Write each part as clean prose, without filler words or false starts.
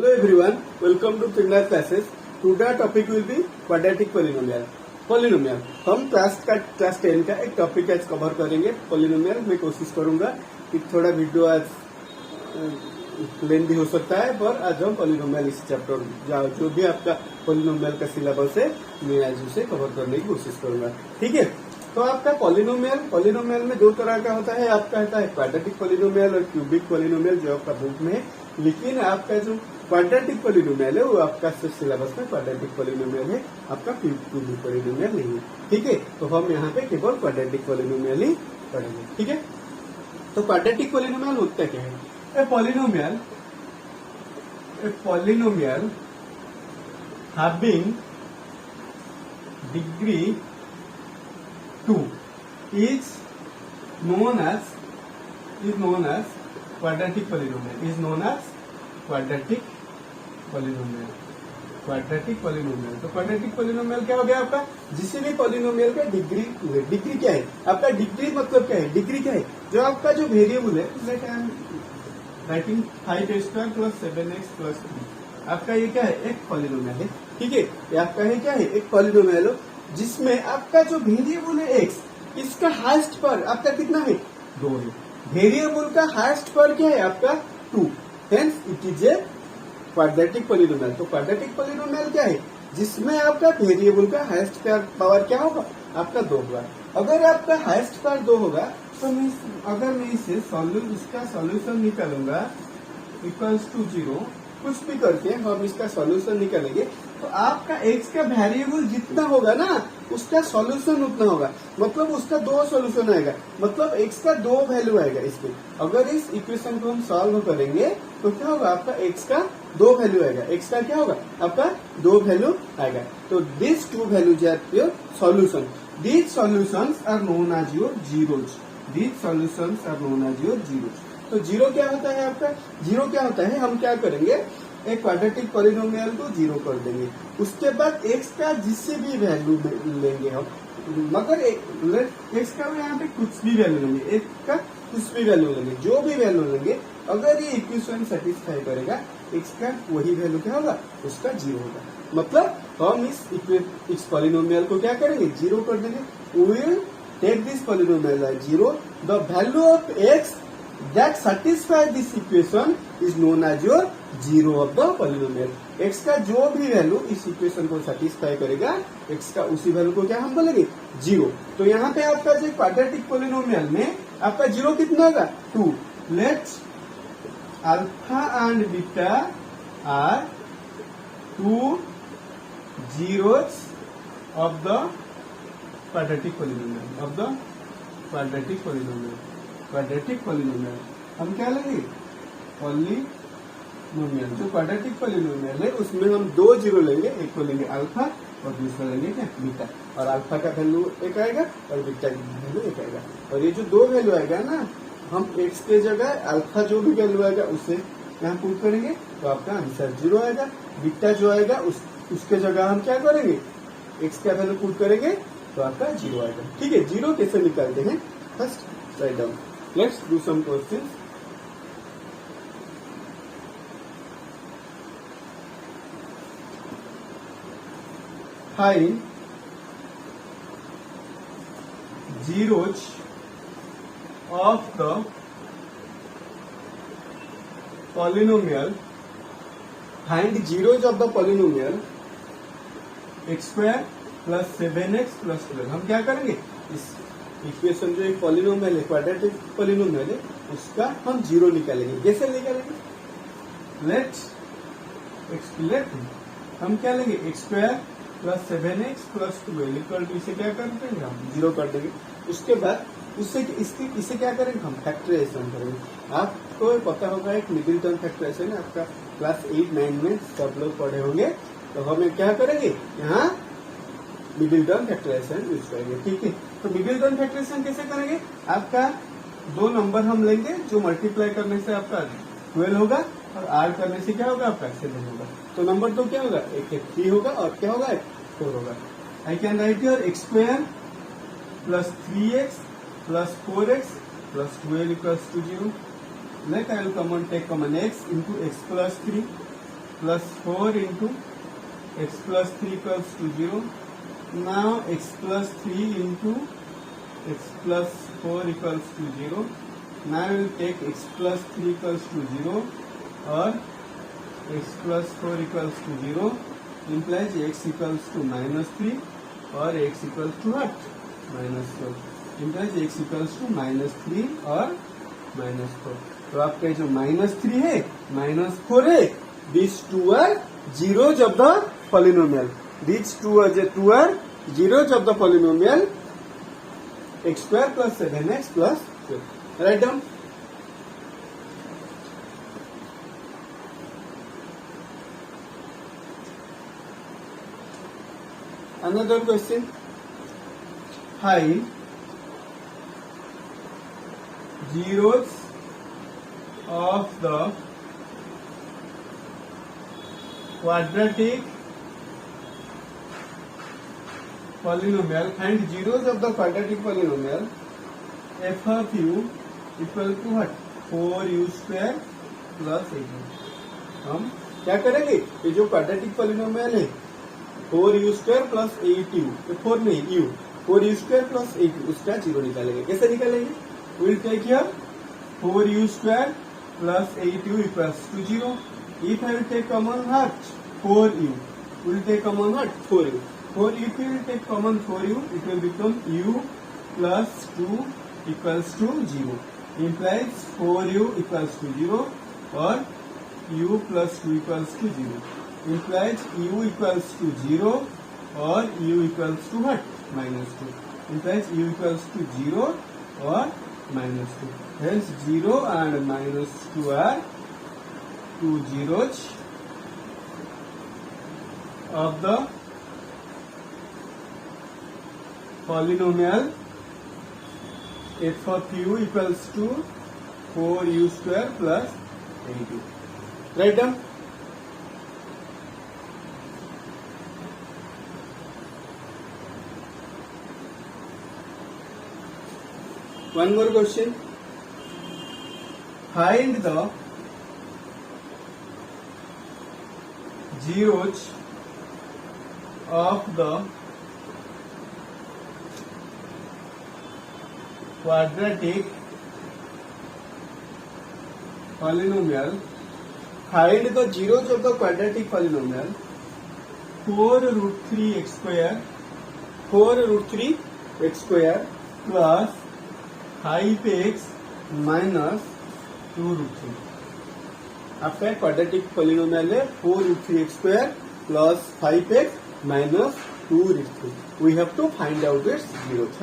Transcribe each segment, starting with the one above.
Hello everyone, welcome to Finland classes. Today our topic will be quadratic polynomial. Polynomial. हम class 10 का एक topic आज cover करेंगे polynomial. मैं कोशिश करूंगा कि थोड़ा वीडियो आज लेंदी हो सकता है, पर आज हम पोलिनोमियल इस चैप्टर जो भी आपका पोलिनोमियल का सिलेबस है मैं आज उसे कवर करने की कोशिश करूंगा. ठीक है, तो आपका पोलिनोमियल में दो तरह का होता है. आपका होता है क्वाड्रेटिक पोलिनोमियल और क्यूबिक पोलिनोमियल जो आपका बुक में है. लेकिन आपका जो क्वाड्रेटिक पोलिनोमियल है वो आपका सिलेबस में क्वाड्रेटिक पोलिनोमियल है, आपका क्यूबिक पोलिनोमियल नहीं है. ठीक है, तो हम यहाँ पे केवल क्वाड्रेटिक पोलिनोमियल ही पढ़ेंगे. ठीक है, तो क्वाड्रेटिक पोलिनोमियल होता क्या है? A polynomial having degree 2 is known as quadratic polynomial. Is known as quadratic polynomial. तो क्वाड्रेटिक पोलिनोमियल क्या हो गया आपका? जिस भी पोलिनोमियल का डिग्री क्या है आपका? डिग्री मतलब क्या है? डिग्री क्या है? जो आपका जो वेरिएबल है, late I am writing 5x² + 7x + 3. आपका ये क्या है? एक पोलिनोमियल है. ठीक है, ये आपका है क्या है? एक पोलिनोमियल हो जिसमें आपका जो वेरिएबल है x, इसका हाईएस्ट पर आपका कितना है? 2 है. वेरिएबल का हाईएस्ट पर क्या है आपका? 2. Hence it is a quadratic polynomial. तो क्वाड्रेटिक पोलिनोमियल क्या है? जिसमें आपका वेरिएबल का हाईएस्ट पावर क्या होगा? आपका 2 होगा. अगर आपका हाईएस्ट पावर 2 होगा तो अगर मैं इसका सॉल्यूशन निकालूंगा इक्वल्स टू 0, कुछ भी करके हम इसका सॉल्यूशन निकालेंगे तो आपका x का वेरिएबल जितना होगा ना उसका सॉल्यूशन उतना होगा. मतलब उसका 2 सॉल्यूशन आएगा, मतलब x का 2 वैल्यू आएगा इसमें. अगर इस इक्वेशन को हम सॉल्व करेंगे तो क्या होगा? आपका x का 2 वैल्यू आएगा. x का क्या होगा? आपका 2 वैल्यू आएगा. तो this 2 values are your solution. These solutions are known as your zeros. तो जीरो क्या होता है आपका? जीरो क्या होता है? हम क्या करेंगे? एक क्वाड्रेटिक पोलिनोमियल को 0 कर देंगे. उसके बाद x का जिससे भी वैल्यू लेंगे हम, मगर x का यहाँ पे कुछ भी वैल्यू लेंगे, x का कुछ भी वैल्यू लेंगे, जो भी वैल्यू लेंगे, अगर ये इक्वेशन सेटिस्फाई करेगा x का वही वैल्यू क्या होगा? उसका 0 होगा. मतलब हम इस पोलिनोमियल को क्या करेंगे? 0 कर देंगे. We will take this polynomial as 0. The value of x that satisfy this equation is known as your 0 of the polynomial. x का जो भी वैल्यू इस इक्वेशन को सेटिस्फाई करेगा, x का उसी वैल्यू को क्या हम बोलेंगे? 0. तो यहाँ पे आपका जो क्वाड्रेटिक पोलिनोमियल में आपका 0 कितना होगा? 2. Let's alpha and beta are 2 zeros of the quadratic polynomial. हम क्या लेंगे? पोलिनोमियल. जो क्वाड्रेटिक पोलिनोमियल है उसमें हम 2 जीरो लेंगे. एक को लेंगे अल्फा और दूसरा लेंगे क्या? बीटा. और अल्फा का वैल्यू 1 आएगा और बीटा का वैल्यू 1 आएगा. और ये जो 2 वैल्यू आएगा ना, हम x के जगह अल्फा जो भी वैल्यू आएगा उसे यहाँ पुट करेंगे तो आपका आंसर 0 आएगा. बीटा जो आएगा उसके जगह हम क्या करेंगे? x का वैल्यू पुट करेंगे तो आपका 0 आएगा. ठीक है, 0 कैसे निकालते हैं? First write down. Let's do some questions. Find zeros of the polynomial. Find zeros of the polynomial x² + 7x + 12. हम क्या करेंगे? इस इक्वेशन जो एक पोलिनोमियल है, क्वाड्रेटिक पोलिनोमियल है, उसका हम 0 निकालेंगे. कैसे निकालेंगे? लेट हम क्या लेंगे? x² + 7x + 12 इक्वल टू, इसे क्या कर देंगे? हम 0 कर देंगे. उसके बाद इसे क्या करेंगे? हम फैक्टराइजेशन करेंगे. आपको पता होगा एक मिडिल टर्म फैक्टराइजेशन है, आपका क्लास 8-9 में सब लोग पढ़े होंगे. तो हम क्या करेंगे? यहाँ मिडिल टर्म फैक्टराइजेशन यूज करेंगे. ठीक है, तो मिडिल टर्म फैक्टराइजेशन कैसे करेंगे? आपका 2 नंबर हम लेंगे जो मल्टीप्लाई करने से आपका 12 होगा और ऐड करने से क्या होगा? आपका 7 होगा. तो नंबर 2 क्या होगा? एक 3 होगा और क्या होगा? 4 होगा. आई can write your x² + 3x + 4x + 12 = 0. Let I will take common x into x + 3. plus 4 into x plus 3 equals to 0. Now x plus 3 into x plus 4 equals to 0. Now we will take x plus 3 equals to 0 or x plus 4 equals to 0 implies x equals to minus 3 or x equals to what? Minus 4 implies x equals to minus 3 or minus 4. तो आपका जो minus 3 है minus 4 है these two are zeros of the polynomial. These two are zeros of the polynomial x square plus 7x plus 12. Write down. Another question. Find zeros of the quadratic polynomial. Find zeros of the quadratic polynomial f of u equal to what? 4u square plus 8u. हम क्या करेंगे? ये जो quadratic polynomial है 4u square plus 8u, 4 नहीं u, 4u square plus 8u, उसका zero निकालेंगे. कैसे निकालेंगे? Will take here 4u square plus 8u equals to 0. If I will take common what? 4u. We will take common what? 4u. If we will take common 4u, it will become u plus 2 equals to 0. Implies 4u equals to 0 or u plus 2 equals to 0. Implies u equals to 0 or u equals to what? Minus 2. Implies u equals to 0 or minus 2. Hence 0 and minus 2 are two zeros of the polynomial f of u equals to 4u square plus 8u. Write down. One more question. Find the zeros of the quadratic polynomial. Find the zeros of the quadratic polynomial 4 root 3 x square, 4 root 3 x square plus 5x minus 2 root 3. आपका quadratic polynomial है 4 root 3 x square plus 5x minus 2 root 3. We have to find out its zeros.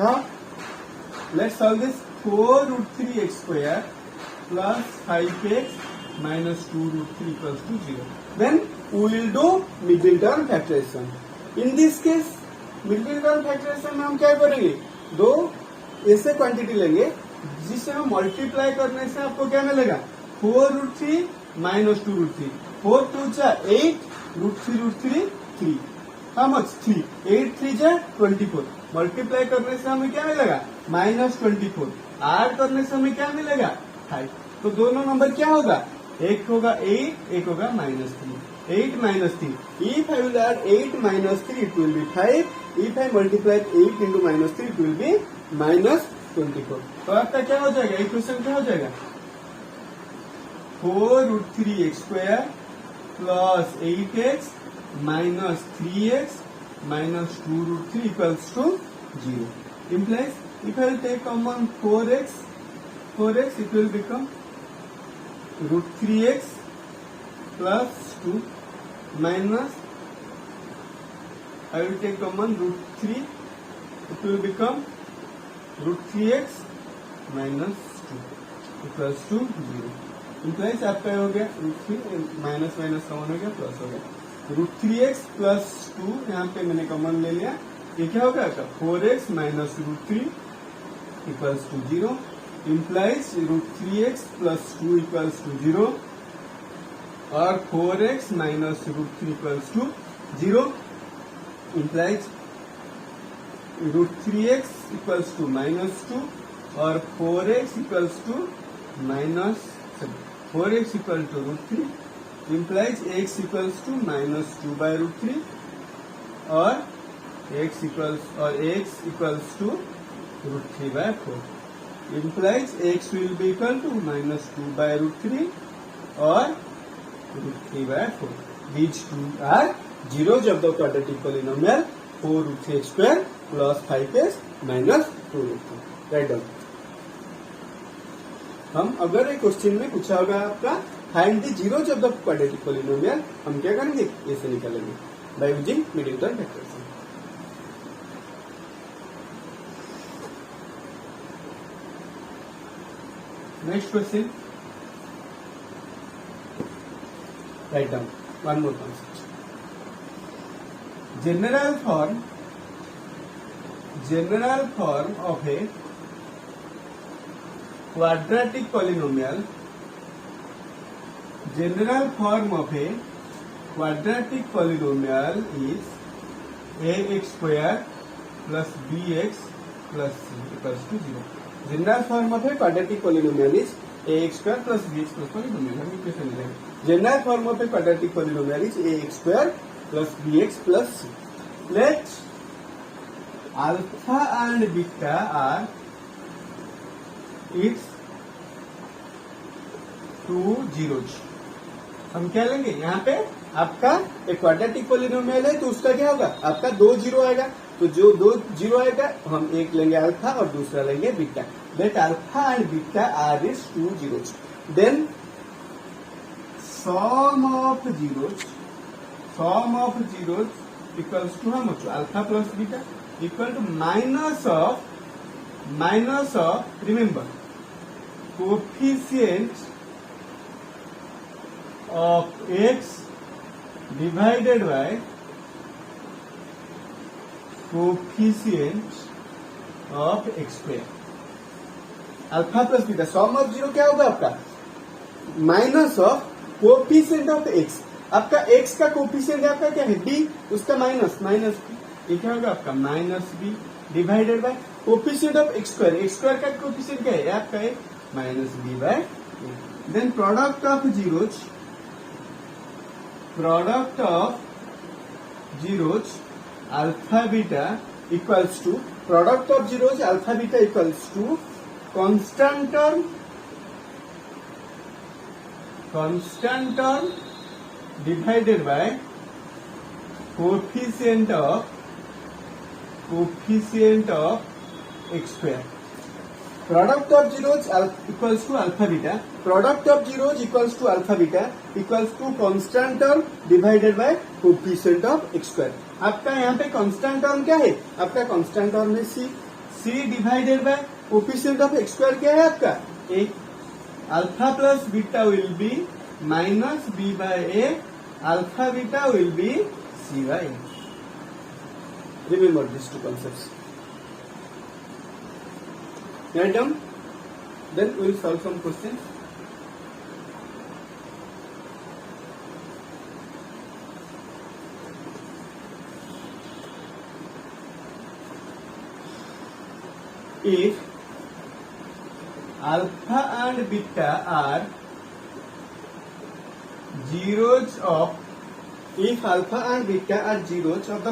Let's solve this. 4 root 3 x square plus 5x minus 2 root 3 equals to 0. Then we will do middle term factorization. In this case, middle term factorization में हम क्या करेंगे? दो ऐसे quantity लेंगे जिससे हम multiply करने से आपको क्या मिलेगा? 4 root 3 minus 2 root 3. 4 2 जा 8 root 3 3. How much? 3. 8 3 जा 24. मल्टीप्लाई करने से हमें क्या मिलेगा? माइनस 24. ऐड करने से हमें क्या मिलेगा? 5. तो दोनों नंबर क्या होगा? एक होगा 8, एक होगा minus 3. 8 minus 3. If I will add 8 minus 3, it will be 5. If I multiply 8 into minus 3, it will be minus 24. तो आपका क्या हो जाएगा? इक्वेशन क्या हो जाएगा? 4 root 3 x square plus 8x minus 3x minus 2 root 3 equals to 0. Implies if I will take common 4x, it will become root 3x plus 2 minus I will take common root 3, it will become root 3x minus 2 equals to 0. Implies आपका हो गया root 3 minus minus common हो गया plus हो गया root 3x plus 2 यहाँ पे मैंने कॉमन ले लिया. ये क्या होगा? 4x minus root 3 equals to 0. Implies root 3x plus 2 equals to 0 or 4x minus root 3 equals to 0. Implies root 3x equals to minus 2 or 4x equals to minus 4x equal to root 3 implies x equals to minus 2 by root 3 or x equals to root 3 by 4. Implies x will be equal to minus 2 by root 3 or root 3 by 4. These two are zeros of the quadratic polynomial 4 root 3 square plus 5s minus 2 root 3. Write down. हम अगर एक question में पूछा होगा आपका find the zeros of the quadratic polynomial, हम क्या करेंगे, ऐसे निकालेंगे by using middle term factors. Next question, write down one more concept. General form of A quadratic polynomial, general form of a quadratic polynomial is ax square plus bx plus c equals to 0. General form of a quadratic polynomial is ax square plus bx plus polynomial. हम equation लिखेंगे. General form of a quadratic polynomial is ax square plus bx plus c. Let alpha and beta are it's two zeros. हम क्या लेंगे, यहाँ पे आपका एक quadratic polynomial है तो उसका क्या होगा, आपका 2 जीरो आएगा. तो जो 2 जीरो आएगा हम एक लेंगे अल्फा और दूसरा लेंगे beta. That alpha and beta are is 2 zeros. Then sum of zeros equals to how much, alpha plus beta equal to minus of remember coefficient of x divided by coefficient of x square. Alpha plus beta sum of zero क्या होगा आपका, minus of coefficient of x. आपका x का coefficient आपका क्या है, b, उसका minus b. ये क्या होगा आपका minus b divided by coefficient of x square. x square का कोएफिशिएंट क्या है, आपका है minus b by a. Then product of zeros alpha beta equals to product of zeros alpha beta equals to constant term divided by coefficient of x square. Product of zeros equals to alpha beta. Product of zeros equals to alpha beta equals to constant term divided by coefficient of x square. आपका यहाँ पे constant term क्या है, आपका constant term है c divided by coefficient of x square क्या है आपका a. Alpha plus beta will be minus b by a. Alpha beta will be c by a. Remember these two concepts. Write down. Then we will solve some questions. If alpha and beta are zeros of the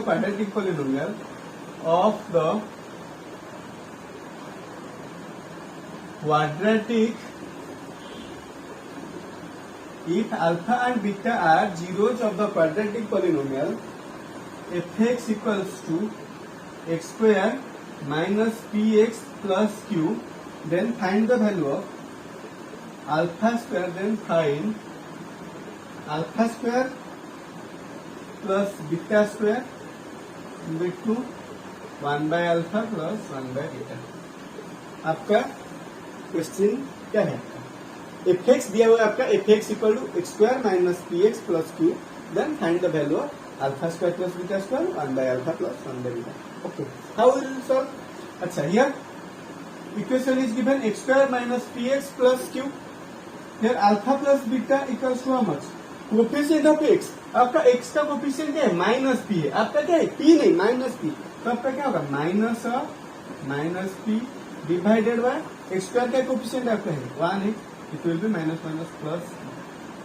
quadratic polynomial of the quadratic, if alpha and beta are zeros of the quadratic polynomial fx equals to x square minus px plus q, then find the value of alpha square. Then find alpha square plus beta square equal to 1 by alpha plus 1 by beta. आपका question क्या है, F X दिया हुआ है आपका, F x equal to X square minus P X plus Q. Then find the value of alpha square plus beta square 1 by alpha plus 1 by beta. Okay, how will solve. अच्छा, here equation is given X square minus P X plus Q. Here alpha plus beta equals to how much, coefficient of X. आपका x का coefficient क्या है, minus P है. आपका क्या है, P नहीं माइनस पी. तो आपका क्या होगा, minus P divided by x square का कोएफिशिएंट आपका है 1 है, it will be minus plus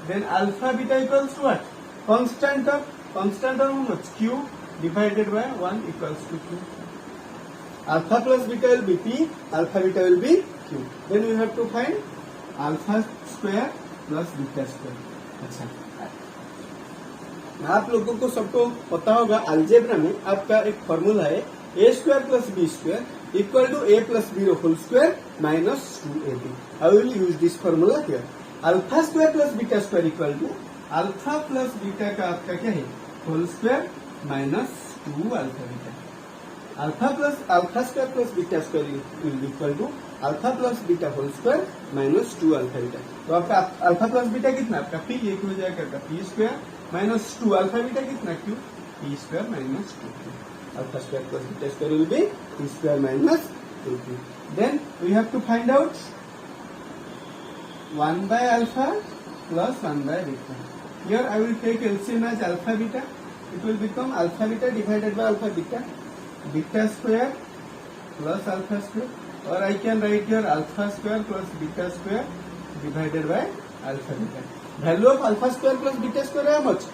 then alpha beta equals to what? Constant term how much? Q divided by 1 equals to Q. Alpha plus beta will be P, alpha beta will be Q. Then we have to find alpha square plus beta square. अच्छा, आप लोगों को सबको पता होगा algebra में आपका एक फॉर्मूला है a square plus B square equal to a plus B whole square minus 2ab. I will use this formula here. Alpha square plus beta square equal to alpha plus beta का आपका क्या है whole square minus 2 alpha beta. Alpha square plus beta square equal to alpha plus beta whole square minus 2 alpha beta. तो आपका alpha plus beta कितना आपका P, एक हो जाएगा P square minus 2 alpha beta कितना Q, P square minus 2. Alpha square plus beta square will be P square minus 2. Then we have to find out 1 by alpha plus 1 by beta. Here I will take LCM as alpha beta. It will become alpha beta divided by alpha beta. Beta square plus alpha square. Or I can write here alpha square plus beta square divided by alpha beta. Value of alpha square plus beta square how much?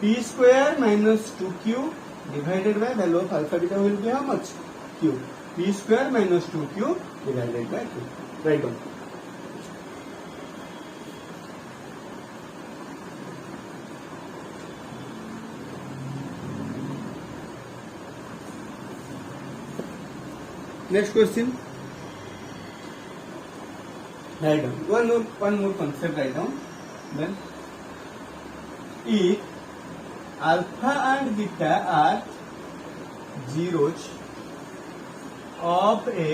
P square minus 2q divided by value of alpha beta will be how much? Q. P square minus 2q divided by q. Write down. Next question. Write down. One more concept write down. Then, if alpha and beta are zeros of a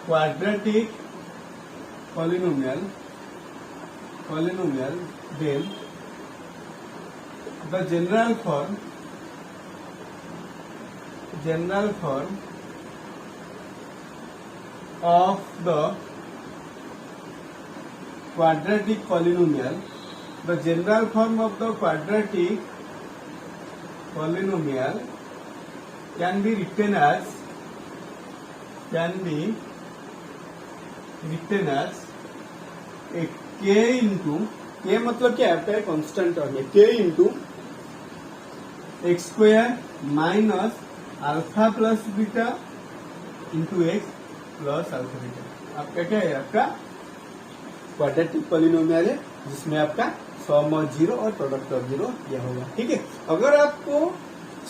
quadratic polynomial, then the general form of the quadratic polynomial, the general form of the quadratic polynomial can be written as a k into k मतलब क्या है आपका constant term है k into x square minus alpha plus beta into X plus alpha beta. आपका क्या है आपका quadratic polynomial है जिसमें आपका सम ऑफ जीरो और प्रोडक्ट ऑफ जीरो दिया होगा. ठीक है, अगर आपको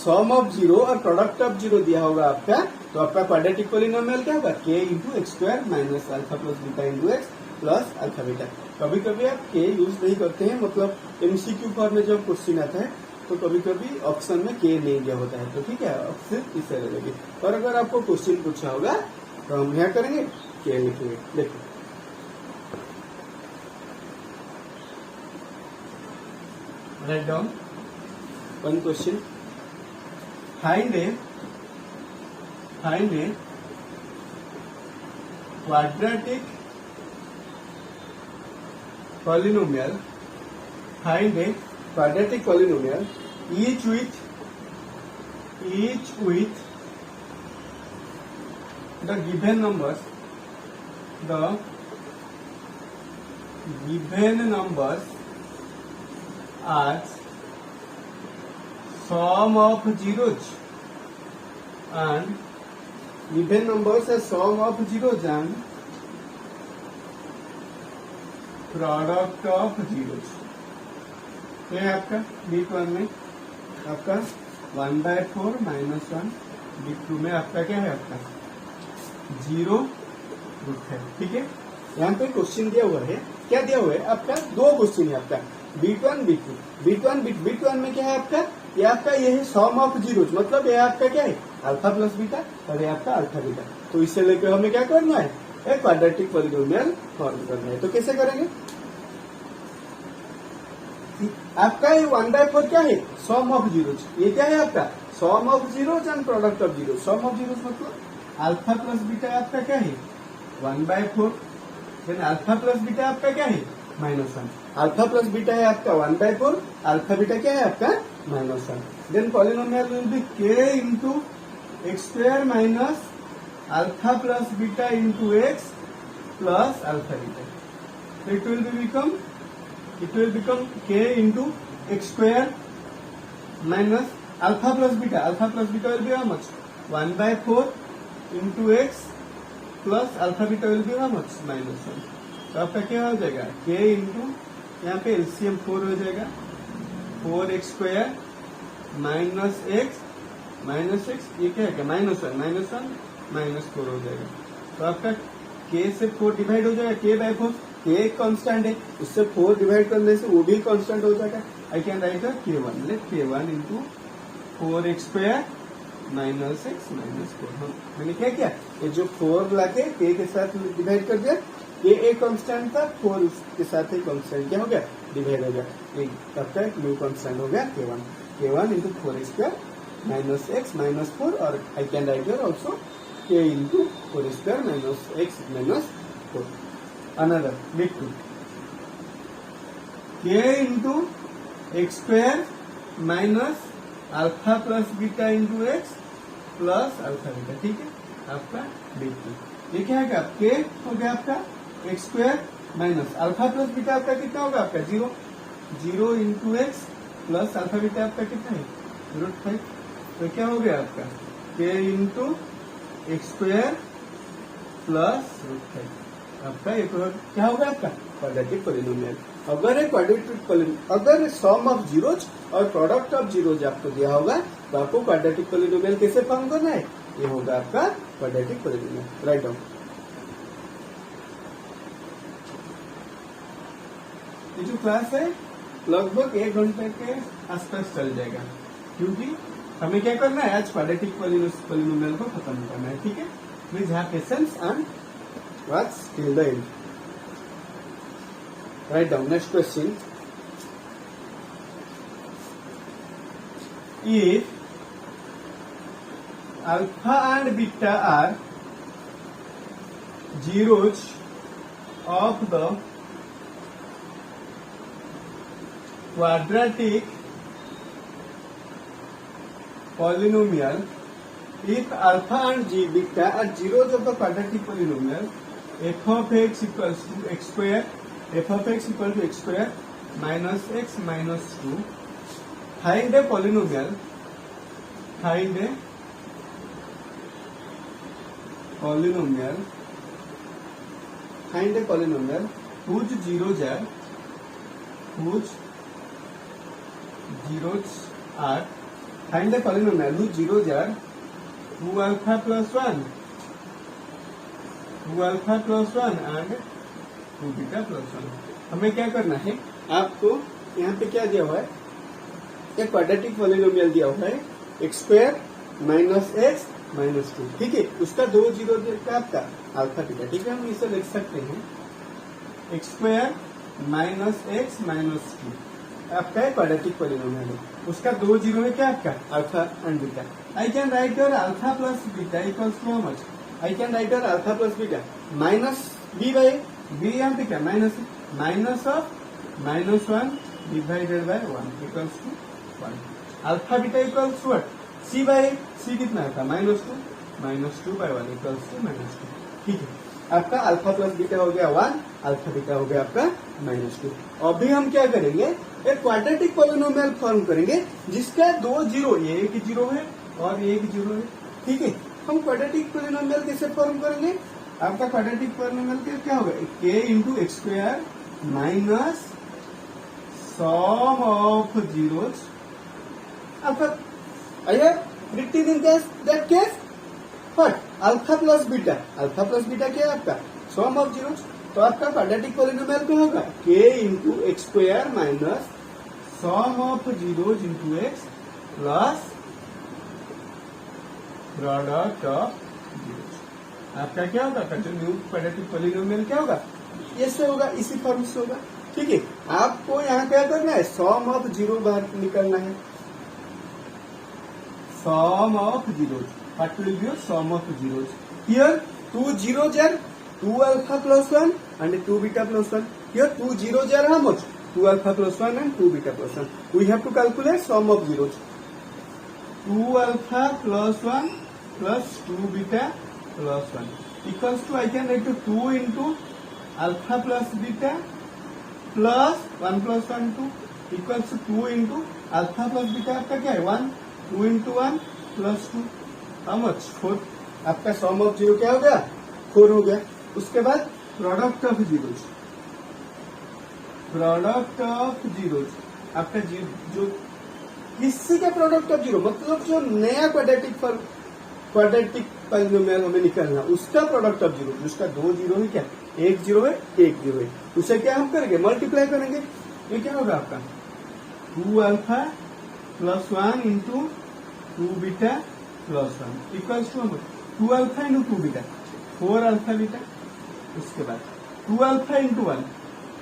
सम ऑफ जीरो और प्रोडक्ट ऑफ जीरो दिया होगा आपका तो आपका क्वाड्रेटिक पॉलिनोमियल क्या होगा k into X square minus alpha plus beta into X plus alpha beta. कभी कभी आप k यूज नहीं करते हैं, मतलब एमसीक्यू फॉर्म में जब क्वेश्चन आता है तो कभी कभी ऑप्शन में k नहीं दिया होता है, तो ठीक है सिर्फ इसे लगेगी. और अगर आपको क्वेश्चन पूछा होगा तो हम यहाँ करेंगे k लिखेंगे. देखो write down one question. Find a quadratic polynomial. Find a quadratic polynomial each with the given numbers. The given numbers as sum of zeros and given numbers as sum of zeros and product of zeros. तो है आपका B1 में आपका 1/4 minus 1, B2 में आपका क्या है आपका 0 रूट है. ठीक है, यहाँ पे क्वेश्चन दिया हुआ है, क्या दिया हुआ है आपका दो क्वेश्चन है आपका B1 B2. B1 में क्या है आपका ये है सम ऑफ जीरोज, मतलब ये आपका क्या है अल्फा प्लस बीटा और ये आपका अल्फा बीटा. तो इससे लेकर हमें क्या करना है एक क्वाड्रेटिक पॉलिनोमियल फॉर्म करना है. तो कैसे करेंगे आपका ये 1/4 क्या है सम ऑफ जीरोज, ये क्या है आपका sum of zeros and product of zeros. Sum of zeros मतलब अल्फा प्लस बीटा आपका क्या है 1/4, देन अल्फा प्लस बीटा आपका क्या है -1. अल्फा प्लस बीटा है आपका 1/4, अल्फा बीटा क्या है आपका -1. Then polynomial will be k into X square minus alpha plus beta into X plus alpha beta. it will become k into x square minus alpha plus beta. Alpha plus beta will be how much? 1 by 4 into x plus alpha beta will be how much? minus 1. तो आपका क्या हो जाएगा? k into यहाँ पे LCM 4 हो जाएगा, 4x square minus x ये क्या है? माइनस 1 माइनस 4 हो जाएगा. तो आपका k से 4 डिवाइड हो जाएगा, k बाय 4. k एक कांस्टेंट है, उससे 4 डिवाइड करने से वो भी कांस्टेंट हो जाएगा. I can write k1. Let k1 into 4x square minus x minus 4. मैंने क्या किया? ये जो 4 लाके k के साथ डिवाइड कर दिया. ये एक कांस्टेंट था, 4 के साथ ही कांस्टेंट क्या हो गया? डिवाइड हो गया. एक आपका न्यू कांस्टेंट हो गया k1 into 4x square minus x minus 4. और I can write here also k into 4x square minus x minus 4. Another big to k into x square minus alpha plus beta into x plus alpha beta. ठीक है, आपका big to. ये क्या है? k हो गया आपका X square minus alpha plus beta आपका कितना होगा? आपका 0 into X plus alpha beta आपका कितना है? √5. तो क्या हो गया आपका? k into X square plus √5. आपका एक और क्या होगा? आपका क्वाड्रेटिक पॉलिनोमियल. अगर एक क्वाड्रेटिक पॉलिनोमियल, अगर सम ऑफ जीरोज और प्रोडक्ट ऑफ जीरोज आपको दिया होगा तो आपको क्वाड्रेटिक पॉलिनोमियल कैसे फॉर्म करना है? ये होगा आपका क्वाड्रेटिक पॉलिनोमियल. Right down. ये जो क्लास है लगभग 1 घंटे के आसपास चल जाएगा, क्योंकि हमें क्या करना है? आज क्वाड्रेटिक पॉलिनोमियल को खत्म करना है. ठीक है, please have patience and watch till the end. Right down. Next question. If alpha and beta are zeros of the quadratic polynomial, if alpha and beta are zeros of the quadratic polynomial, f of x equals to x square, f of x equal to x square minus x minus 2. Find a polynomial. Find a polynomial. Find a polynomial whose zeros are find a polynomial whose zeros are 2 alpha plus 1 and 2 beta plus 1. हमें क्या करना है? आपको यहाँ पे क्या दिया हुआ है? एक क्वाड्रेटिक पॉलिनोमियल दिया हुआ है, x square minus x minus 2. ठीक है, उसका 2 जीरो का आपका अल्फा बीटा. ठीक है, हम इसे लिख सकते हैं x square minus x minus 2. आपका क्वाड्रेटिक पॉलिनोमियल है, उसका 2 जीरो है क्या? आपका alpha and beta. I can write your alpha plus beta equals to how much? I can write your alpha plus beta minus B by B. यहाँ पे क्या? Minus of minus 1 divided by 1 equals to 1. Alpha beta equals what? C by C कितना है? Minus 2 by 1 equals to minus 2. ठीक है, आपका alpha plus beta हो गया 1, अल्फा बीटा हो गया आपका माइनस 2. अभी हम क्या करेंगे? एक क्वाड्रेटिक पॉलिनोमियल फॉर्म करेंगे जिसका 2 जीरो, एक जीरो है और एक जीरो है. ठीक है, हम क्वाड्रेटिक पॉलिनोमियल कैसे फॉर्म करेंगे? आपका क्वाड्रेटिक पॉलिनोमियल क्या होगा? k into X square minus sum of zeros alpha. I have written in that case what? Alpha plus beta. Alpha plus beta क्या है आपका? Sum of zeros. तो आपका क्वाड्रेटिक पॉलिनोमियल क्या होगा? k into X square minus sum of zeros into X plus product of zeros. आपका क्या होगा? जो न्यू क्वाड्रेटिक पॉलिनोमियल क्या होगा? ऐसे होगा, इसी फॉर्म से होगा. ठीक है, आपको यहाँ क्या करना है? सम ऑफ जीरो बाहर निकालना है. Sum of zeros. What will be your sum of zeros? Here 2 zeros are 2 alpha plus 1 and 2 beta plus 1. Here 2 zeros are how much? 2 alpha plus 1 and 2 beta plus 1. We have to calculate sum of zeros. 2 alpha plus 1 plus 2 beta plus 1 equals to, I can write to 2 into alpha plus beta plus 1 plus 1 2 equals to 2 into alpha plus beta आपका क्या है 1 2 into 1 plus 2 how much 4 आपका sum of zero क्या हो गया 4 हो गया। उसके बाद प्रोडक्ट ऑफ जीरोज आपका जो किसी का प्रोडक्ट ऑफ जीरो मतलब जो नया क्वाड्रेटिक पॉलिनोमियल हमें निकालना उसका प्रोडक्ट ऑफ जीरो जिसका 2 जीरो है क्या 1 जीरो है 1 जीरो है उसे क्या हम करेंगे मल्टीप्लाई करेंगे। ये क्या होगा आपका 2 alpha plus 1 into 2 beta plus 1 equals to 2 alpha into 2 beta 4 alpha beta. उसके बाद 2 alpha into 1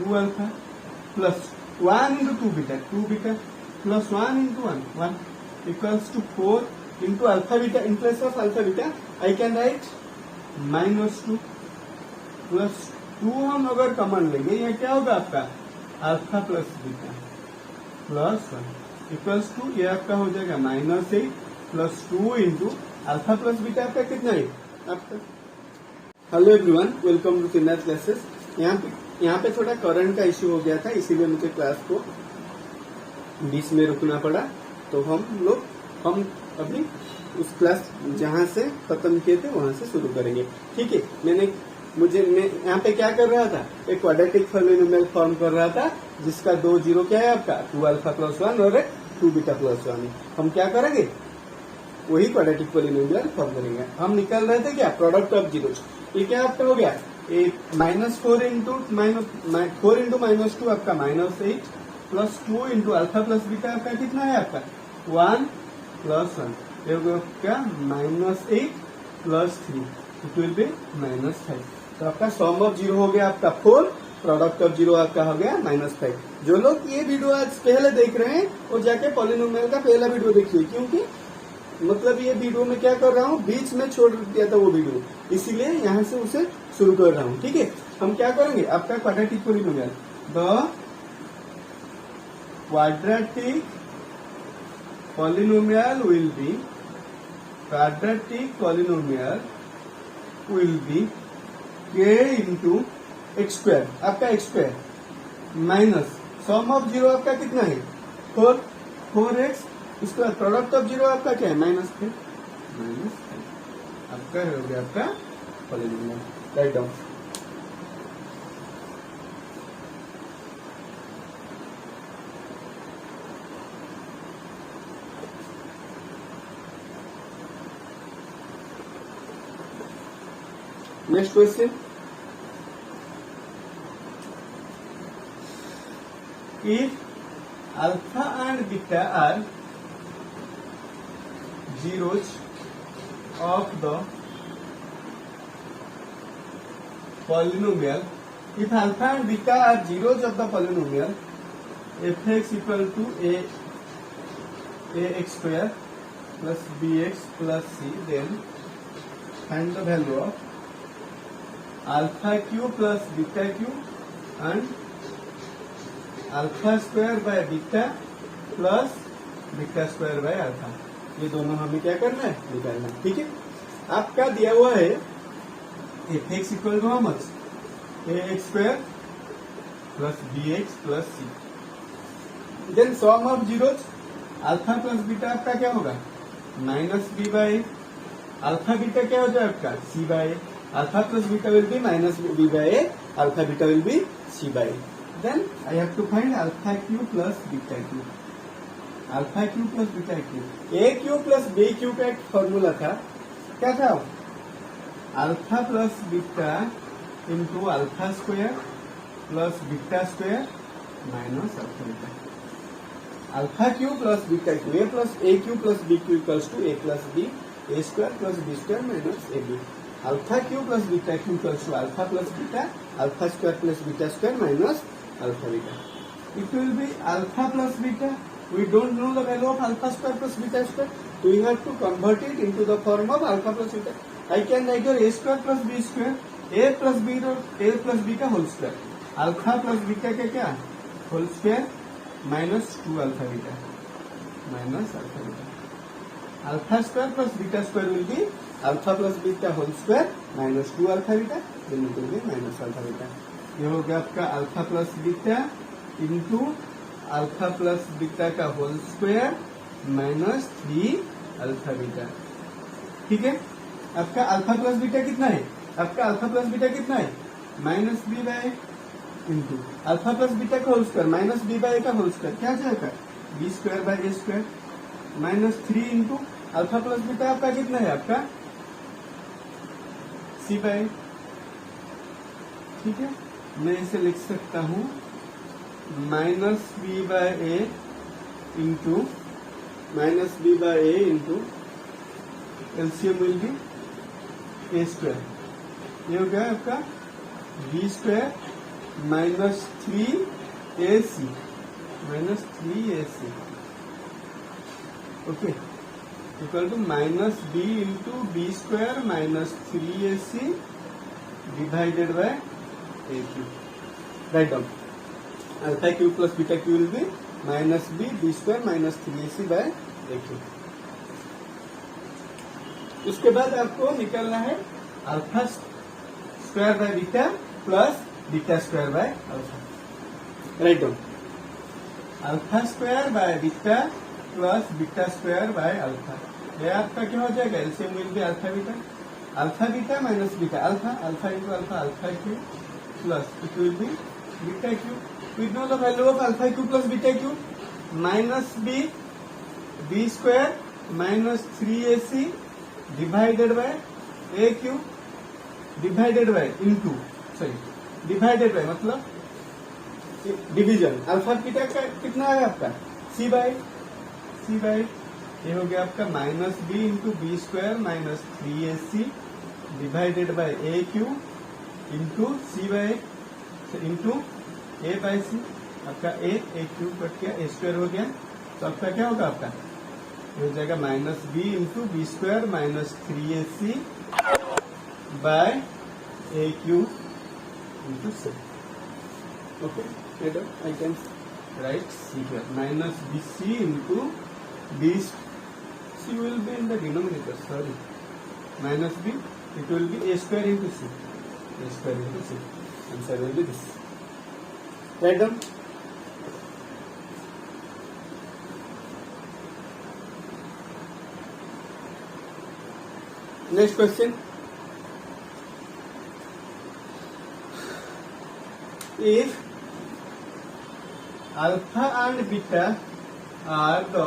2 alpha plus 1 into 2 beta 2 beta plus 1 into 1 equals to 4 into alpha beta in place of alpha beta I can write -2 plus 2 हम अगर common लेंगे यह क्या होगा आपका alpha plus beta plus 1 equals to ये आपका हो जाएगा -8 plus 2 into alpha plus beta आपका कितना है आपका। Hello everyone welcome to Sinha classes. यहाँ पे थोड़ा करंट का इश्यू हो गया था इसीलिए मुझे क्लास को बीच में रुकना पड़ा। तो हम अभी उस क्लास जहाँ से खत्म किए थे वहां से शुरू करेंगे ठीक है। मैं यहाँ पे क्या कर रहा था एक क्वाड्रेटिक पॉलिनोमियल फॉर्म कर रहा था जिसका 2 जीरो क्या है आपका 2 अल्फा प्लस 1 और 2 बीटा प्लस 1 है। हम क्या करेंगे वही क्वाड्रेटिक पॉलिनोमियल फॉर्म करेंगे। हम निकाल रहे थे क्या प्रोडक्ट ऑफ जीरो। ये क्या आपका हो गया -4 इंटू -2 आपका -8 plus 2 into alpha plus beta आपका कितना है आपका 1 प्लस 1 ये क्या -8 प्लस 3 इट विल बी -5। तो आपका सम ऑफ जीरो हो गया आपका 4 प्रोडक्ट ऑफ जीरो आपका हो गया -5। जो लोग ये वीडियो आज पहले देख रहे हैं वो जाके पॉलिनोमियल का पहला वीडियो देखिए क्योंकि मतलब ये वीडियो में क्या कर रहा हूँ बीच में छोड़ दिया था वो वीडियो इसीलिए यहाँ से उसे शुरू कर रहा हूँ ठीक है। हम क्या करेंगे आपका quadratic polynomial the quadratic polynomial will be k into X square आपका X square minus sum of zero आपका कितना है 4x इसका प्रोडक्ट ऑफ जीरो आपका क्या है -5 आपका हो गया आपका polynomial right down. Next question if alpha and beta are zeros of the polynomial if alpha and beta are zeros of the polynomial fx equal to ax square plus bx plus c then find the value of alpha cube plus beta cube and alpha square by beta plus beta square by alpha। ये दोनों हमें क्या करना है निकालना है ठीक है। आपका दिया हुआ है F x equal to how much ax square plus bx plus c then sum of zeros alpha plus beta आपका क्या होगा -b बाय अल्फा बीटा क्या हो जाए आपका c by alpha plus beta will be -b by alpha beta will be c by then I have to find alpha cube plus beta cube alpha cube plus beta cube a cube plus b cube का एक formula था क्या था alpha plus beta into alpha square plus beta square minus alpha beta alpha cube plus beta cube a cube plus b cube equals to a plus B a square plus B square minus a b alpha cube plus beta cube equals to alpha plus beta alpha square plus beta square minus alpha beta it will be alpha plus beta. We don't know the value of alpha square plus beta square, so we have to convert it into the form of alpha plus beta. I can write your a square plus b square, a plus b का whole square, alpha plus beta का क्या whole square minus 2 alpha beta minus alpha beta. Alpha square plus beta square will be alpha plus beta whole square minus 2 alpha beta, then it will be minus alpha beta. ये हो गया आपका alpha plus beta into alpha plus beta का whole square minus 3 alpha beta. ठीक है, आपका alpha plus beta कितना है? आपका अल्फा प्लस बीटा कितना है? Minus B by into alpha plus beta का whole square minus B by का होल स्क्वायर क्या जाएगा? B square by A square minus 3 into alpha plus beta आपका कितना है? आपका सी बाय। ठीक है, मैं इसे लिख सकता हूं minus B by a into minus B by a into LCM will be a square. ये हो गया आपका b square minus 3ac minus 3ac okay equal to minus B into B square minus 3ac divided by A cube. Right down alpha cube plus beta cube will be minus b square minus 3ac by A cube. उसके बाद आपको निकालना है alpha square by beta plus beta square by alpha. Right down alpha square by beta plus beta square by alpha. यह आपका क्या हो जाएगा? LCM will be alpha beta minus beta alpha into alpha cube plus it will be beta cube. We know the value of alpha cube plus beta cube minus b square minus 3ac divided by A cube divided by into divided by मतलब division alpha beta का कितना है आपका? सी bye ये हो गया आपका minus B into B square minus 3ac divided by A Q into C by into A by C. आपका ए क्यू कट गया ए स्क्वायर हो गया तो आपका क्या होगा? आपका हो जाएगा minus B into B square minus 3ac by A Q into c. Okay I can write c here minus b c into b c will be in the denominator sorry minus b it will be a square into c answer will be this. Right down next question if alpha and beta are the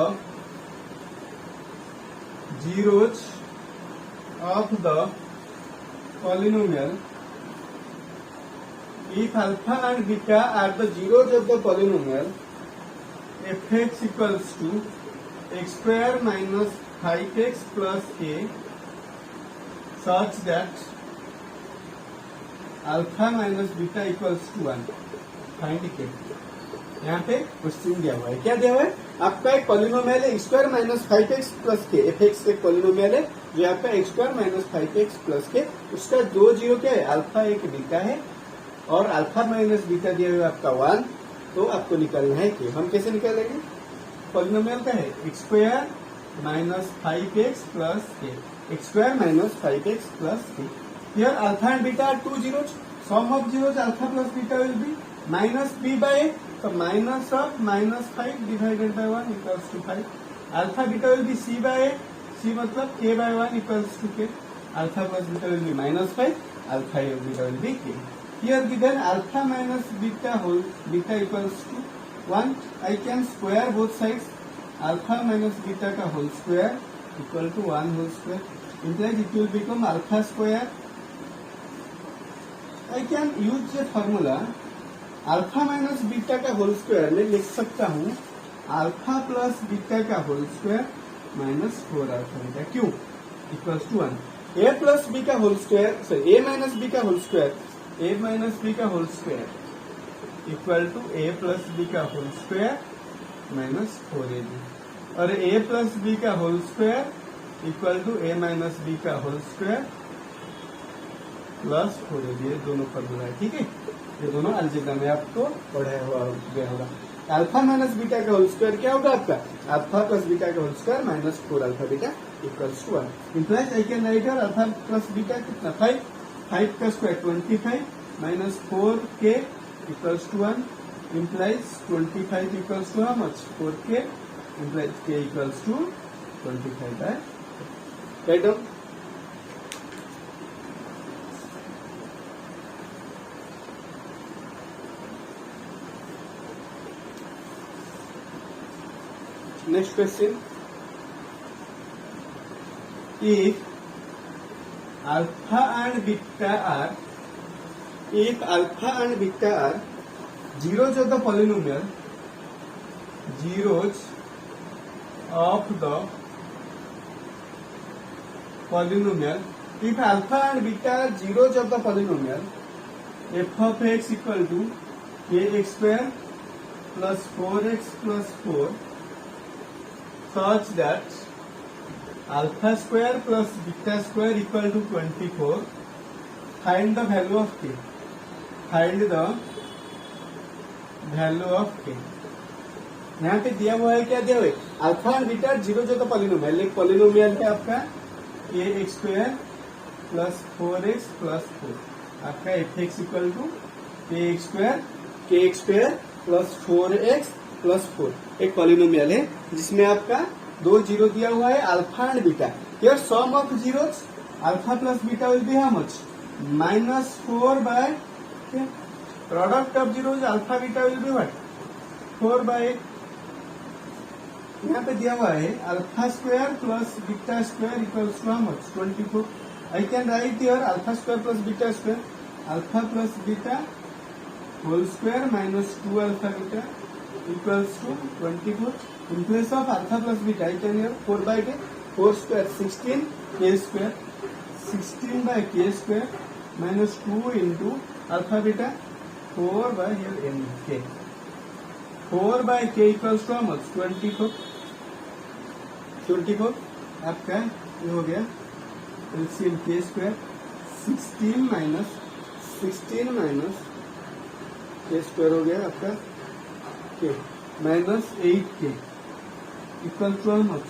zeros of the polynomial if alpha and beta are the zeros of the polynomial fx equals to x square minus 5x plus a such that alpha minus beta equals to 1 find k. यहाँ पे question दिया हुआ है, क्या दिया हुआ है? आपका एक पॉलिनोमियल है x square minus 5x plus के एफ एक्स एक पॉलिनोमियल है जो आपका X square minus 5x plus के उसका दो जीरो क्या है? अल्फा एक बीटा है और अल्फा माइनस बीटा दिया हुआ आपका 1। तो आपको निकालना है कि हम कैसे निकालेंगे? पॉलिनोमियल का है x square minus 5x plus के x square minus 5x plus k. Here alpha and beta are two zeros. Sum of zeros alpha plus beta will be minus b by a. So minus of minus 5 divided by 1 equals to 5. Alpha beta will be c by a. C मतलब k by 1 equals to k. Alpha plus beta will be minus 5. Alpha beta will be k. Here given alpha minus beta equals to 1. I can square both sides. Alpha minus beta का whole square equal to 1 whole square. Implies it will become alpha square. I can use a formula alpha minus beta का whole square में लिख सकता हूँ alpha plus beta का whole square minus 4 alpha beta cube equals to 1। A plus b का whole square sorry a minus b का whole square equal to a plus b का whole square minus 4ab और a plus b का whole square equal to a minus b का whole square plus 4ab। ये दोनों formula है, ठीक है। ये दोनों अलजेब्रा में आपको पढ़ाया हुआ गया होगा। अल्फा माइनस बीटा का होल स्क्वायर क्या होगा आपका? अल्फा प्लस बीटा का whole square minus 4 alpha beta equals to 1। Implies I can write alpha plus beta कितना 5 का square 25 minus 4k equals to 1 implies 25 equals to how much? 4k implies k equals to 25 by write down. Next question. If alpha and beta are zeros of the polynomial, zeros of the polynomial, if alpha and beta are zeros of the polynomial, f of x equal to kx square plus 4x plus 4 such that alpha square plus beta square equal to 24, find the value of k. Find the value of k. यहाँ पे दिया हुआ है, क्या दिया हुआ है? Alpha and beta zero जो तो पॉलिनोमियल, एक पॉलिनोमियल है आपका A X square plus 4x plus 4, आपका F x equal to K X square plus 4x plus 4, एक पॉलिनोमियल है जिसमें आपका दो जीरो दिया हुआ है, alpha and beta. Here sum of zeros alpha plus beta will be how much? -4 by product of zeros alpha beta will be what? 4 by. यहाँ पे दिया हुआ है alpha square plus beta square equals to how much? 24. I can write here alpha square plus beta square, alpha plus beta whole square minus 2 alpha beta equals to 24. In place of alpha plus beta, I can have 4 by k, 4 square 16 k square, 16 by k square minus 2 into alpha beta 4 by here n k. 4 by k equals to how much? 24. 24 आपका ये हो गया LCM k square 16 minus k square हो गया आपका k minus 8k equal to how much?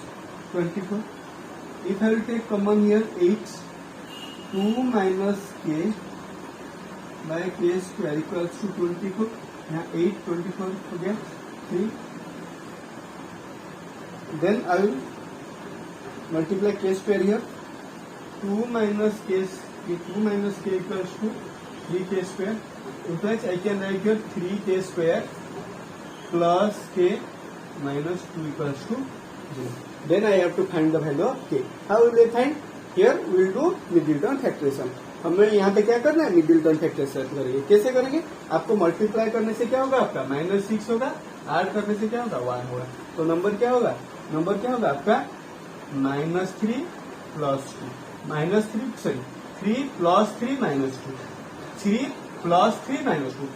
24. If I will take common here 8, 2 minus k by k square equals to 24. यहाँ 8 24 हो गया 3. Then I will multiply k square here. 2 minus k equals to 3k square. In fact, I can write here 3k square plus k minus 2 equals to 0. Then I have to find the value of k. How will we find? Here we will do Middleton factorization. हमें यहाँ पे क्या करना है? Middleton factorization करेंगे. कैसे करेंगे? आपको मल्टीप्लाई करने से क्या होगा? आपका -6 होगा, ऐड करने से क्या होगा? 1 होगा. तो नंबर क्या होगा? नंबर क्या होगा आपका? -3 plus 2 3 plus 3 minus 2 3 plus 3 minus 2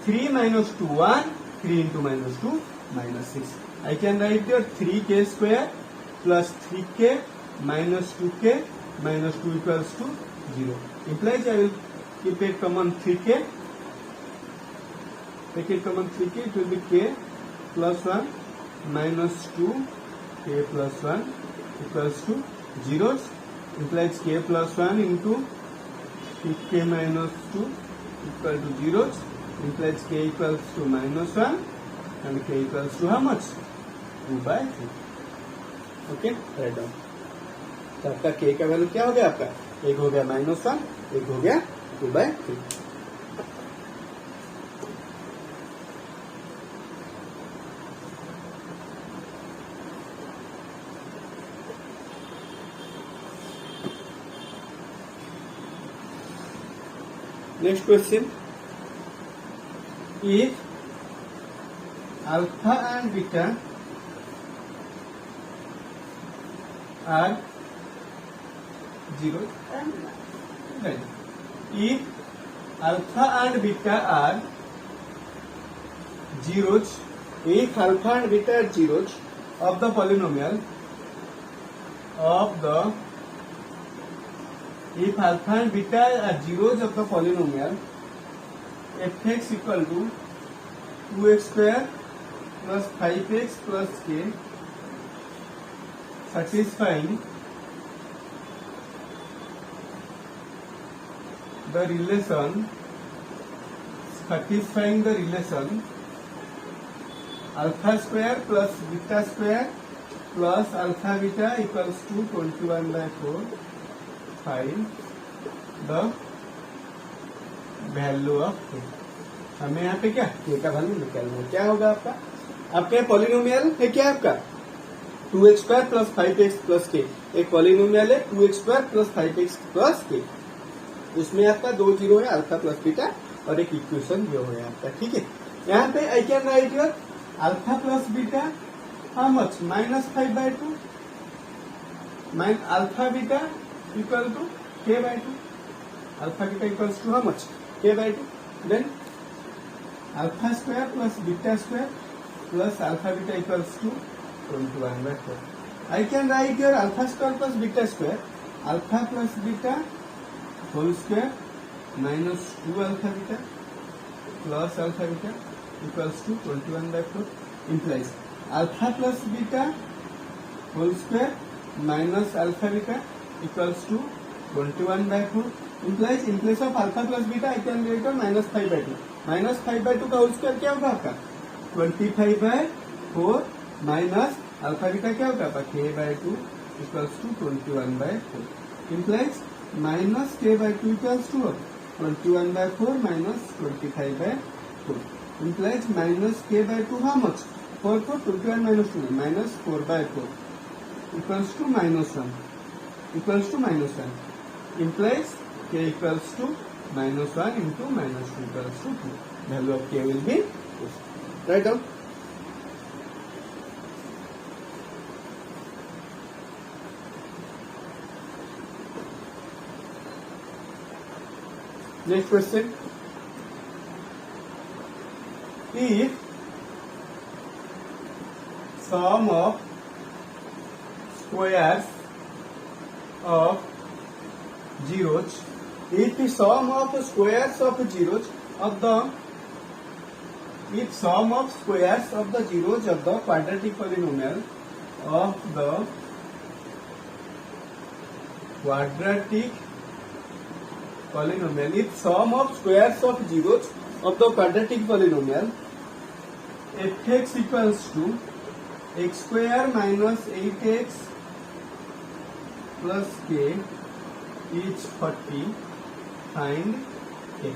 3 minus 2 1 3 into -2 -6. I can write there 3k square plus 3k minus 2k minus 2 equals to 0. Implies I will keep it common 3k. Take it common 3k. It will be k plus 1 minus 2 k plus 1 equals to 0. Implies k plus 1 into 3k minus 2 equal to 0. Implies k equals to -1 and k equals to how much? 2 by 3. Okay, write down. तो आपका k का value क्या हो गया? आपका एक हो गया -1, एक हो गया 2 by 3. Next question. If alpha and beta are zero, if alpha and beta are zeros, if alpha and beta are zeros of the polynomial if alpha and beta are zeros of the polynomial fx equal to 2x square plus 5x plus k satisfying the relation satisfying the relation alpha square plus beta square plus alpha beta equals to 21/4. Find the value of k. हमें यहाँ पे क्या k का value निकालना है. क्या होगा आपका? आपका पॉलिनोमियल है क्या आपका 2x² plus 5x plus k. एक पॉलिनोमियल है 2x² plus 5x plus k. उसमें आपका 2 जीरो है अल्फा प्लस बीटा और एक इक्वेशन जो है आपका. ठीक है. यहाँ पे I can write your alpha plus beta how much -5/2 alpha beta equal to k/2. Alpha beta equals to how much k/2. Then alpha square plus beta square plus alpha beta equals to 21/4. I can write your alpha square plus beta square, alpha plus beta whole square minus 2 alpha beta plus alpha beta equals to 21/4 implies alpha plus beta whole square minus alpha beta equals to 21/4 implies in place of alpha plus beta I can write a -5/2. -5/2 का whole square क्या होगा आपका 25/4 minus alpha beta क्या होगा आपका k/2 equals to 21/4 implies minus k/2 equals to 21/4 minus 25/4 implies minus k/2 how much 4/4 21 minus 2 minus 4/4 equals to -1 equals to -1 implies k equals to -1 into -2 equals to 2. Value of k will be this. Write down. Next question. If sum of squares of zeros, if the sum of squares of zeros of the if sum of squares of the zeros of the quadratic polynomial of the quadratic polynomial, if sum of squares of zeros of the quadratic polynomial f(x) equals to x square minus 8x plus k is 40, find k.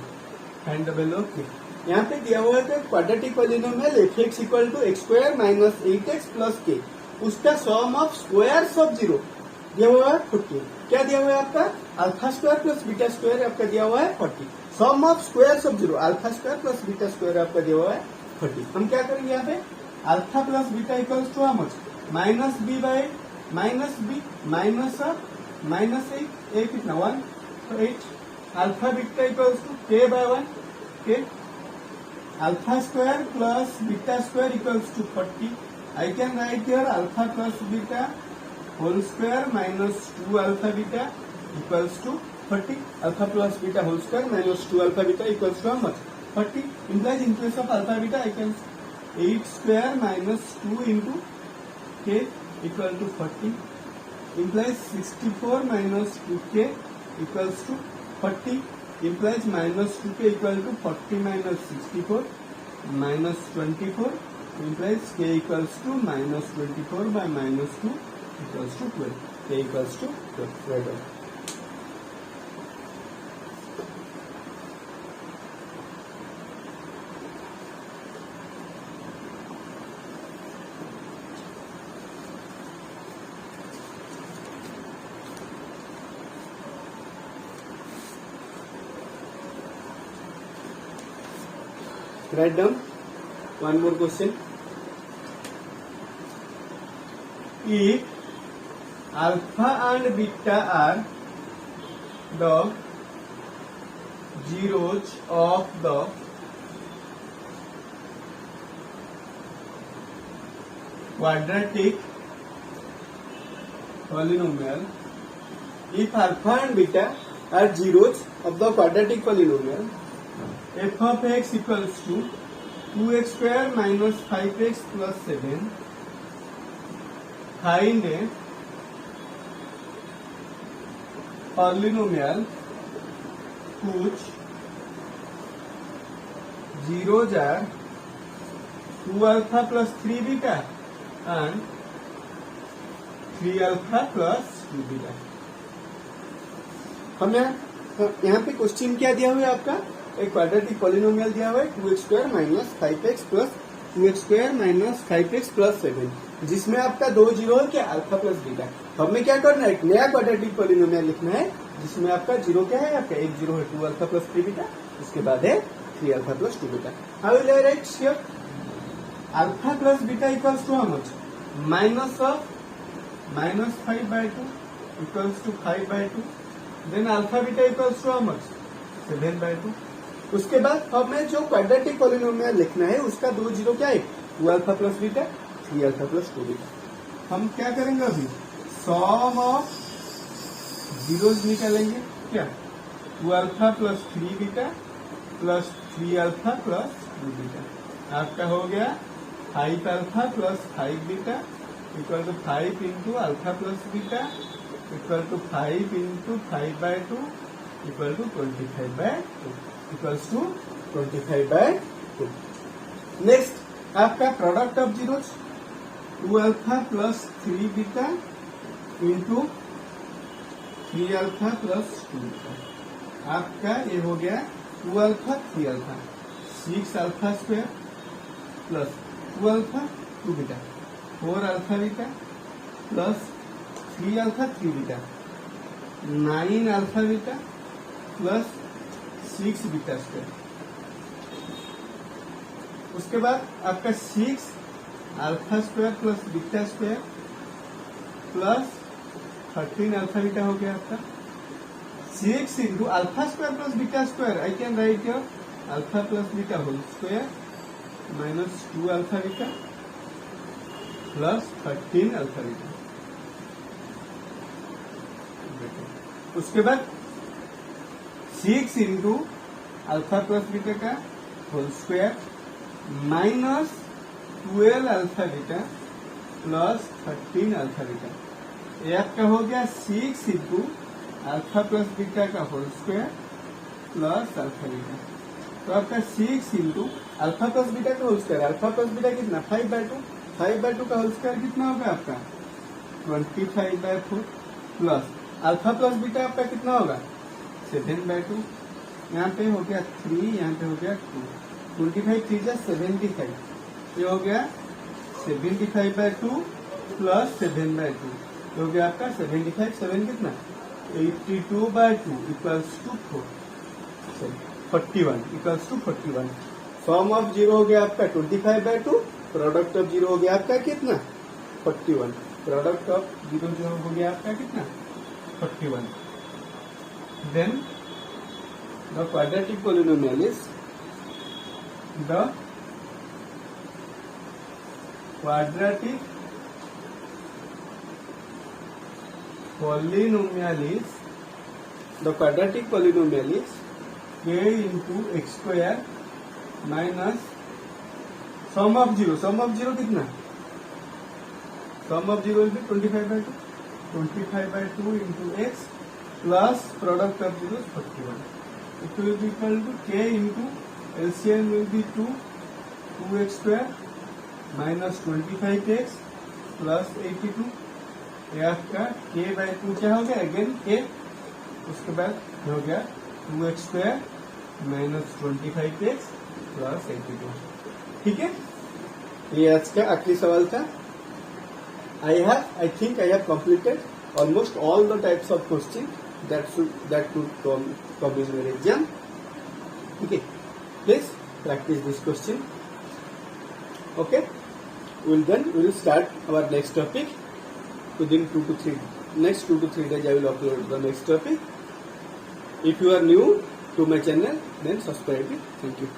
Find the value of k. यहाँ पे दिया हुआ है quadratic polynomial f(x) equal to x square minus 8x plus k. उसका sum of squares of zero दिया हुआ है 40. क्या दिया हुआ है आपका alpha square plus beta square आपका दिया हुआ है 40. Sum of squares of zero alpha square plus beta square आपका दिया हुआ है 40. हम क्या करेंगे यहाँ पे alpha plus beta equals to how much minus b by minus b minus -8 कितना 1 तो 8 alpha beta equals to k/1 k alpha square plus beta square equals to 40. I can write here alpha plus beta whole square minus 2 alpha beta equals to 40. Alpha plus beta whole square minus 2 alpha beta equals to how much 40. implies in place of alpha beta I can 8 square minus 2 into k equal to 40. implies 64 minus 2k equals to 40. implies minus 2k equal to 40 minus 64 minus 24. implies k equals to minus 24 by minus 2 equals to 12. k equals to 12. Right on. Write down one more question. If alpha and beta are the zeros of the quadratic polynomial, if alpha and beta are zeros of the quadratic polynomial, f of x equals to 2x square minus 5x plus 7. Find a polynomial whose zeros are 2 alpha plus 3 beta and 3 alpha plus 2 beta. हम यहाँ पे question क्या दिया हुआ है आपका, एक quadratic polynomial दिया हुआ है 2x² minus 5x plus 2x² minus 5x plus 7, जिसमें आपका दो जीरो है क्या, अल्फा प्लस बीटा. हमें क्या करना है, एक नया क्वाड्रेटिक पॉलिनोमियल लिखना है जिसमें आपका जीरो क्या है, आपका एक जीरो है 2 अल्फा प्लस 3 बीटा, उसके बाद है 3 alpha plus 2 beta. How will I write here, alpha plus beta equals to how much, minus of minus 5/2 equals to 5/2, then alpha beta equals to how much, 7/2. उसके बाद हमें जो quadratic polynomial लिखना है उसका दो जीरो क्या है, 2 alpha plus beta 3 alpha plus 2 beta. हम क्या करेंगे अभी, सम ऑफ जीरोस निकालेंगे क्या, 2 alpha plus 3 beta plus 3 alpha plus 2 beta. आपका हो गया 5 alpha plus 5 beta equal to 5 into alpha plus beta equal to 5 into 5/2 equal to 25/2 equals to 25/2. Next आपका product of zeros 2 alpha plus 3 beta into 3 alpha plus 2 beta. आपका ये हो गया 2 alpha 3 alpha 6 alpha square plus 2 alpha 2 beta 4 alpha beta plus 3 alpha 3 beta 9 alpha beta plus 6 beta square. उसके बाद आपका 6 alpha square plus beta square plus 13 alpha beta हो गया आपका. 6 into alpha square plus beta square, I can write your alpha plus beta whole square minus 2 alpha beta plus 13 alpha beta. उसके बाद 6 into alpha plus beta का whole square minus 12 alpha beta plus 13 alpha beta. ये आपका हो गया 6 into alpha plus beta का whole square plus alpha beta. तो आपका 6 इंटू अल्फा प्लस बीटा का whole square, alpha plus beta कितना 5/2, 5/2 का होल स्क्वायर कितना होगा आपका 25/4 प्लस अल्फा प्लस बीटा आपका कितना होगा 7/2. यहाँ पे हो गया 3, यहाँ पे हो गया 2, 25 3 जा 75, ये हो गया 75/2 प्लस 7/2, हो गया आपका 75, 7 कितना 82/2 equals to 41 equals to 41. Sum of zero हो गया आपका 25/2, प्रोडक्ट ऑफ जीरो हो गया आपका कितना 41, प्रोडक्ट ऑफ जीरो जो हो गया आपका कितना 41. Then the quadratic polynomial is the quadratic polynomial is k into x square minus sum of zero कितना, sum of zero will be 25/2 into x plus product of zeros 41. It will be equal to k into LCM will be 2x square minus 25x plus 82. ये आपका k/2 क्या हो गया, again k, उसके बाद हो गया 2x square minus 25x plus 82. ठीक है, ये आज का आखिरी सवाल था. I think I have completed almost all the types of question that could come in your exam. Okay, please practice this question. Okay, we will start our next topic within 2 to 3 days. I will upload the next topic. If you are new to my channel, then subscribe it. Thank you.